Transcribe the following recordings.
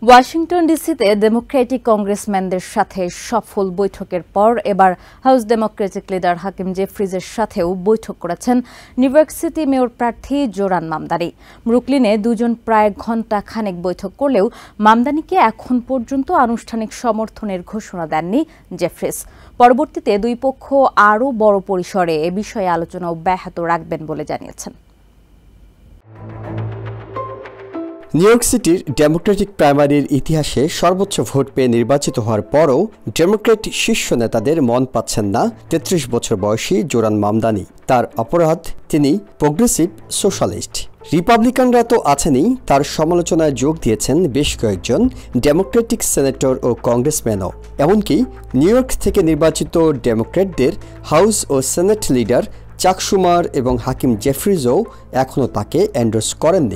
Washington ডিসিতে Democratic কংগ্রেসম্যানদের সাথে সফল বৈঠকের পর এবার হাউস ডেমোক্রেটিক লিডার হাকিম জেফ্রিজের সাথেও বৈঠক করেছেন নিউ ইয়র্ক সিটি মেয়র প্রার্থী জোরান মামদানি। ব্রুকলিনে দুজন প্রায় ঘণ্টা খানেক বৈঠক করলেও মামদানিকে এখন পর্যন্ত আনুষ্ঠানিক সমর্থনের ঘোষণা দেননি জেফ্রিজ। পরবর্তীতে দুই পক্ষ আরও বড় পরিসরে এ বিষয়ে আলোচনা অব্যাহত রাখবেন বলে জানিয়েছেন। নিউ ইয়র্ক সিটির ডেমোক্রেটিক প্রাইমারির ইতিহাসে সর্বোচ্চ ভোট পেয়ে নির্বাচিত হওয়ার পরও ডেমোক্রেট শীর্ষ নেতাদের মন পাচ্ছেন না ৩৩ বছর বয়সী জোরান মামদানি। তার অপরাধ, তিনি প্রোগ্রেসিভ সোশ্যালিস্ট। রিপাবলিকানরা তো আছেনই, তার সমালোচনায় যোগ দিয়েছেন বেশ কয়েকজন ডেমোক্রেটিক সেনেটর ও কংগ্রেসম্যানও। এমনকি নিউ ইয়র্ক থেকে নির্বাচিত ডেমোক্রেটদের হাউস ও সেনেট লিডার চাক শুমার এবং হাকিম জেফ্রিজও এখনও তাকে এন্ডোর্স করেননি।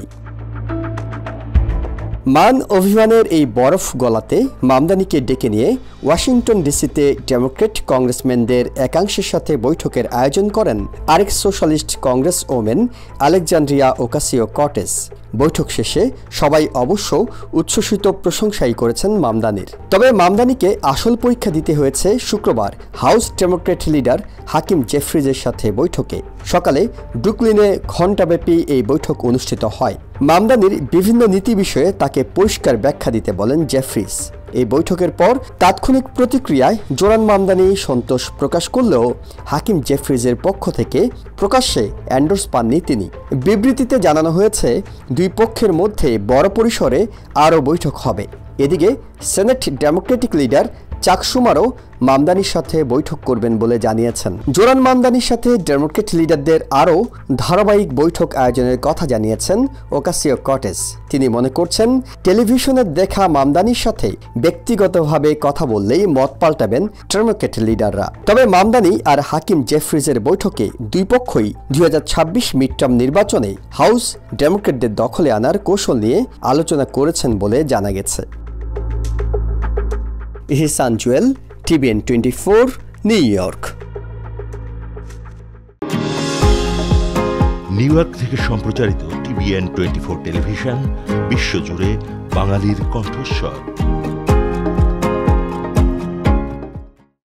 মান অভিমানের এই বরফ গলাতে মামদানিকে ডেকে নিয়ে ওয়াশিংটন ডিসিতে ডেমোক্রেট কংগ্রেসম্যানদের একাংশের সাথে বৈঠকের আয়োজন করেন আরেক socialist Congress women Alexandria Ocasio-cottage. বৈঠক শেষে সবাই অবশ্য উচ্ছ্বসিত প্রশংসাই করেছেন মামদানির। তবে মামদানিকে আসল পরীক্ষা দিতে হয়েছে শুক্রবার হাউস ডেমোক্রেট লিডার হাকিম জেফ্রিজের সাথে বৈঠকে। সকালে ব্রুকলিনে ঘণ্টাব্যাপী এই বৈঠক অনুষ্ঠিত হয়। মামদানির বিভিন্ন নীতি বিষয়ে তাকে পরিষ্কার ব্যাখ্যা দিতে বলেন জেফ্রিজ। এই বৈঠকের পর তাৎক্ষণিক প্রতিক্রিয়ায় জোরান মামদানি সন্তোষ প্রকাশ করলেও হাকিম জেফ্রিজের পক্ষ থেকে প্রকাশ্যে এন্ডোর্স পাননি তিনি। বিবৃতিতে জানানো হয়েছে দুই পক্ষের মধ্যে বড় পরিসরে আরও বৈঠক হবে। এদিকে সেনেট ডেমোক্রেটিক লিডার চাক শুমারও মামদানির সাথে বৈঠক করবেন বলে জানিয়েছেন। জোরান মামদানির সাথে ডেমোক্রেট লিডারদের আরও ধারাবাহিক বৈঠক আয়োজনের কথা জানিয়েছেন ওকাসিও-কর্টেজ। তিনি মনে করছেন, টেলিভিশনে দেখা মামদানির সাথে ব্যক্তিগতভাবে কথা বললেই মত পাল্টাবেন ডেমোক্রেট লিডাররা। তবে মামদানি আর হাকিম জেফ্রিজের বৈঠকে দুই পক্ষই ২০২৬ মিডটার্ম নির্বাচনে হাউস ডেমোক্রেটদের দখলে আনার কৌশল নিয়ে আলোচনা করেছেন বলে জানা গেছে। Ihsan Jewel, TVN 24, New York. New York থেকে সম্প্রচারিত TVN 24 টেলিভিশন বিশ্বজুড়ে বাঙালির কণ্ঠস্বর।